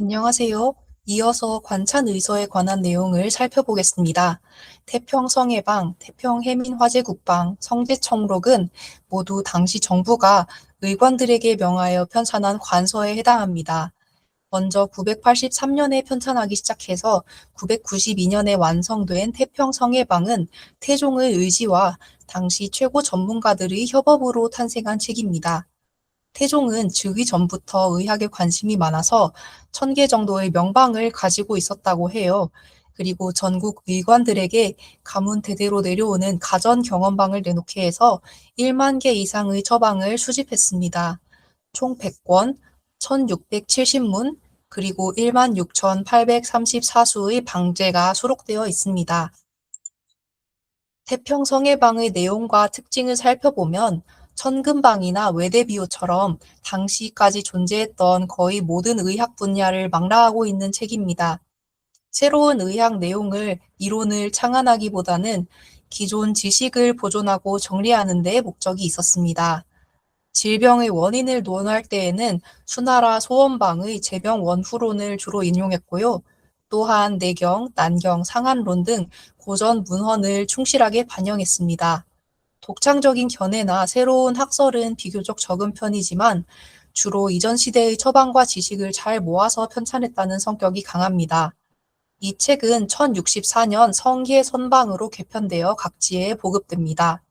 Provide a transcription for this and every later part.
안녕하세요. 이어서 관찬의서에 관한 내용을 살펴보겠습니다. 태평성해방, 태평해민화재국방, 성제청록은 모두 당시 정부가 의관들에게 명하여 편찬한 관서에 해당합니다. 먼저 983년에 편찬하기 시작해서 992년에 완성된 태평성해방은 태종의 의지와 당시 최고 전문가들의 협업으로 탄생한 책입니다. 태종은 즉위 전부터 의학에 관심이 많아서 1000개 정도의 명방을 가지고 있었다고 해요. 그리고 전국 의관들에게 가문 대대로 내려오는 가전 경험방을 내놓게 해서 1만 개 이상의 처방을 수집했습니다. 총 100권, 1670문, 그리고 16,834수의 방제가 수록되어 있습니다. 태평성해방의 내용과 특징을 살펴보면 천금방이나 외대비호처럼 당시까지 존재했던 거의 모든 의학 분야를 망라하고 있는 책입니다. 새로운 의학 내용을 이론을 창안하기보다는 기존 지식을 보존하고 정리하는 데 목적이 있었습니다. 질병의 원인을 논할 때에는 수나라 소원방의 재병 원후론을 주로 인용했고요. 또한 내경, 난경, 상한론 등 고전 문헌을 충실하게 반영했습니다. 독창적인 견해나 새로운 학설은 비교적 적은 편이지만 주로 이전 시대의 처방과 지식을 잘 모아서 편찬했다는 성격이 강합니다. 이 책은 1064년 성희의 선방으로 개편되어 각지에 보급됩니다.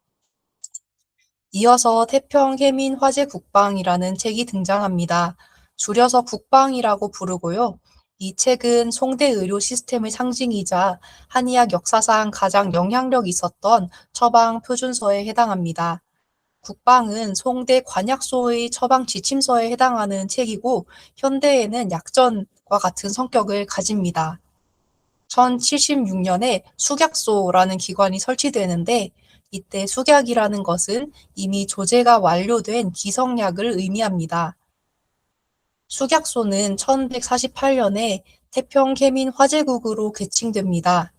이어서 태평해민화재국방이라는 책이 등장합니다. 줄여서 국방이라고 부르고요. 이 책은 송대 의료 시스템의 상징이자 한의학 역사상 가장 영향력 있었던 처방 표준서에 해당합니다. 국방은 송대 관약소의 처방 지침서에 해당하는 책이고 현대에는 약전과 같은 성격을 가집니다. 1076년에 숙약소라는 기관이 설치되는데 이때 숙약이라는 것은 이미 조제가 완료된 기성약을 의미합니다. 숙약소는 1148년에 태평케민화재국으로 개칭됩니다.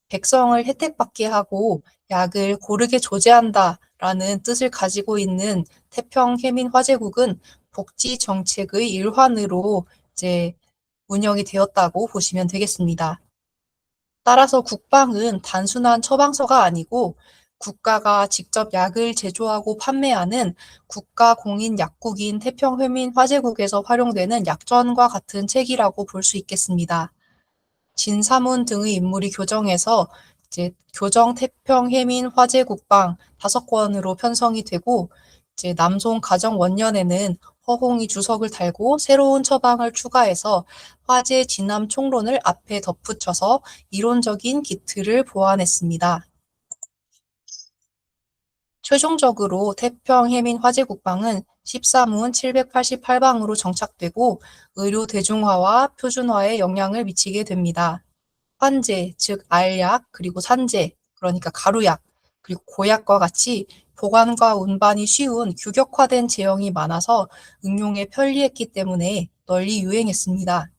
백성을 혜택받게 하고 약을 고르게 조제한다라는 뜻을 가지고 있는 태평해민화재국은 복지 정책의 일환으로 이제 운영이 되었다고 보시면 되겠습니다. 따라서 국방은 단순한 처방서가 아니고 국가가 직접 약을 제조하고 판매하는 국가 공인 약국인 태평회민화재국에서 활용되는 약전과 같은 책이라고 볼 수 있겠습니다. 진사문 등의 인물이 교정해서 이제 교정 태평해민 화재국방 5권으로 편성이 되고 이제 남송 가정 원년에는 허홍이 주석을 달고 새로운 처방을 추가해서 화재 진암 총론을 앞에 덧붙여서 이론적인 기틀을 보완했습니다. 최종적으로 태평해민 화재국방은 14문 788방으로 정착되고 의료 대중화와 표준화에 영향을 미치게 됩니다. 환제, 즉 알약, 그리고 산제, 그러니까 가루약, 그리고 고약과 같이 보관과 운반이 쉬운 규격화된 제형이 많아서 응용에 편리했기 때문에 널리 유행했습니다.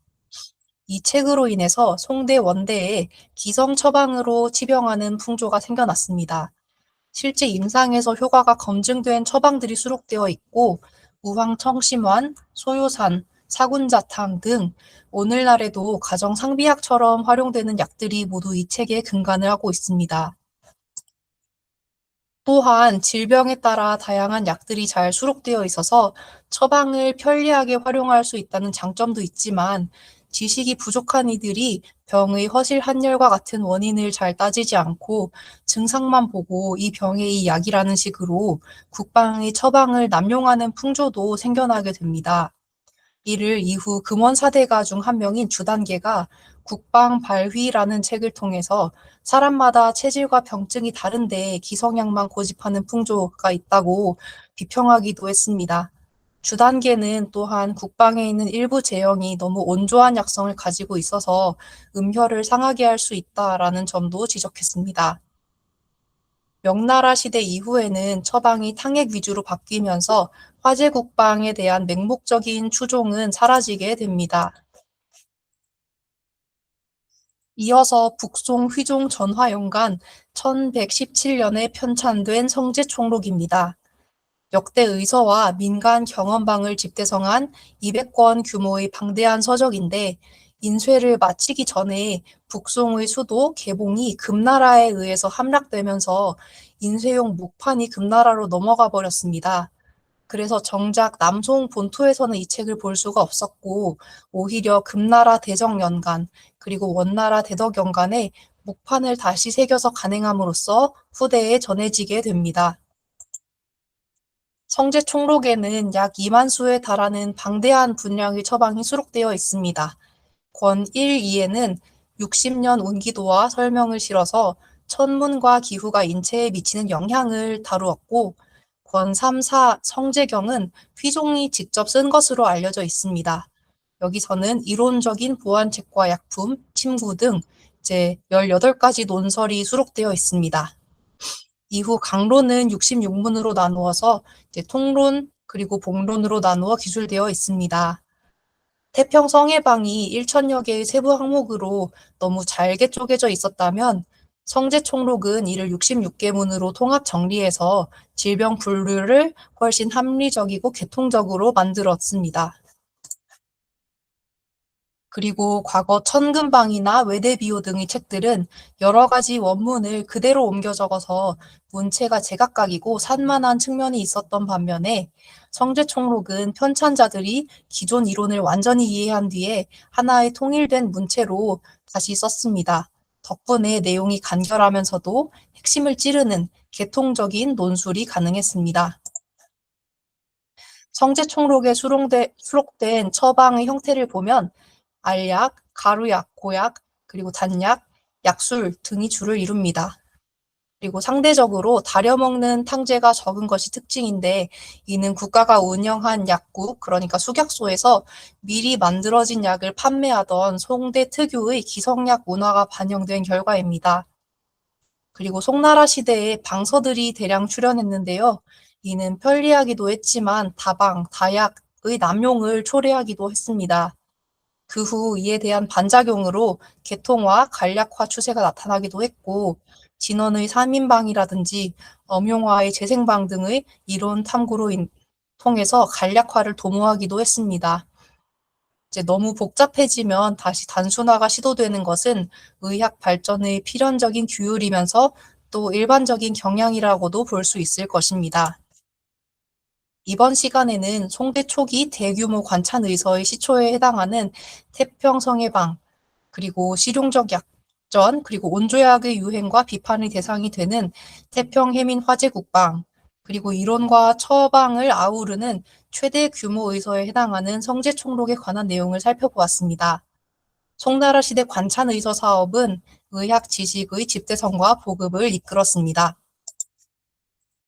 이 책으로 인해서 송대 원대에 기성 처방으로 치병하는 풍조가 생겨났습니다. 실제 임상에서 효과가 검증된 처방들이 수록되어 있고 우황청심환, 소요산, 사군자탕 등 오늘날에도 가정상비약처럼 활용되는 약들이 모두 이 책에 근간을 하고 있습니다. 또한 질병에 따라 다양한 약들이 잘 수록되어 있어서 처방을 편리하게 활용할 수 있다는 장점도 있지만 지식이 부족한 이들이 병의 허실 한열과 같은 원인을 잘 따지지 않고 증상만 보고 이 병에 이 약이라는 식으로 국방의 처방을 남용하는 풍조도 생겨나게 됩니다. 이를 이후 금원 사대가 중 한 명인 주단계가 국방발휘라는 책을 통해서 사람마다 체질과 병증이 다른데 기성약만 고집하는 풍조가 있다고 비평하기도 했습니다. 주단계는 또한 국방에 있는 일부 제형이 너무 온조한 약성을 가지고 있어서 음혈을 상하게 할 수 있다라는 점도 지적했습니다. 명나라 시대 이후에는 처방이 탕액 위주로 바뀌면서 화제국방에 대한 맹목적인 추종은 사라지게 됩니다. 이어서 북송 휘종 전화연간 1117년에 편찬된 성제총록입니다. 역대 의서와 민간 경험방을 집대성한 200권 규모의 방대한 서적인데 인쇄를 마치기 전에 북송의 수도 개봉이 금나라에 의해서 함락되면서 인쇄용 목판이 금나라로 넘어가 버렸습니다. 그래서 정작 남송 본토에서는 이 책을 볼 수가 없었고 오히려 금나라 대정연간 그리고 원나라 대덕연간에 목판을 다시 새겨서 간행함으로써 후대에 전해지게 됩니다. 성제총록에는 약 2만 수에 달하는 방대한 분량의 처방이 수록되어 있습니다. 권 1, 2에는 60년 운기도와 설명을 실어서 천문과 기후가 인체에 미치는 영향을 다루었고 권 3, 4 성제경은 휘종이 직접 쓴 것으로 알려져 있습니다. 여기서는 이론적인 보완책과 약품, 침구 등 이제 18가지 논설이 수록되어 있습니다. 이후 강론은 66문으로 나누어서 이제 통론 그리고 복론으로 나누어 기술되어 있습니다. 태평성해방이 1천여 개의 세부 항목으로 너무 잘게 쪼개져 있었다면 성제총록은 이를 66개문으로 통합 정리해서 질병 분류를 훨씬 합리적이고 개통적으로 만들었습니다. 그리고 과거 천금방이나 외대비호 등의 책들은 여러 가지 원문을 그대로 옮겨 적어서 문체가 제각각이고 산만한 측면이 있었던 반면에 성제총록은 편찬자들이 기존 이론을 완전히 이해한 뒤에 하나의 통일된 문체로 다시 썼습니다. 덕분에 내용이 간결하면서도 핵심을 찌르는 개통적인 논술이 가능했습니다. 성제총록에 수록된 처방의 형태를 보면 알약, 가루약, 고약, 그리고 단약, 약술 등이 주를 이룹니다. 그리고 상대적으로 다려먹는 탕제가 적은 것이 특징인데 이는 국가가 운영한 약국, 그러니까 숙약소에서 미리 만들어진 약을 판매하던 송대 특유의 기성약 문화가 반영된 결과입니다. 그리고 송나라 시대에 방서들이 대량 출현했는데요. 이는 편리하기도 했지만 다방, 다약의 남용을 초래하기도 했습니다. 그 후 이에 대한 반작용으로 개통화, 간략화 추세가 나타나기도 했고 진원의 3인방이라든지 엄용화의 재생방 등의 이론 탐구로 통해서 간략화를 도모하기도 했습니다. 이제 너무 복잡해지면 다시 단순화가 시도되는 것은 의학 발전의 필연적인 규율이면서 또 일반적인 경향이라고도 볼 수 있을 것입니다. 이번 시간에는 송대 초기 대규모 관찬 의서의 시초에 해당하는 태평성해방, 그리고 실용적 약전, 그리고 온조약의 유행과 비판의 대상이 되는 태평해민 화제국방, 그리고 이론과 처방을 아우르는 최대 규모 의서에 해당하는 성제총록에 관한 내용을 살펴보았습니다. 송나라 시대 관찬 의서 사업은 의학 지식의 집대성과 보급을 이끌었습니다.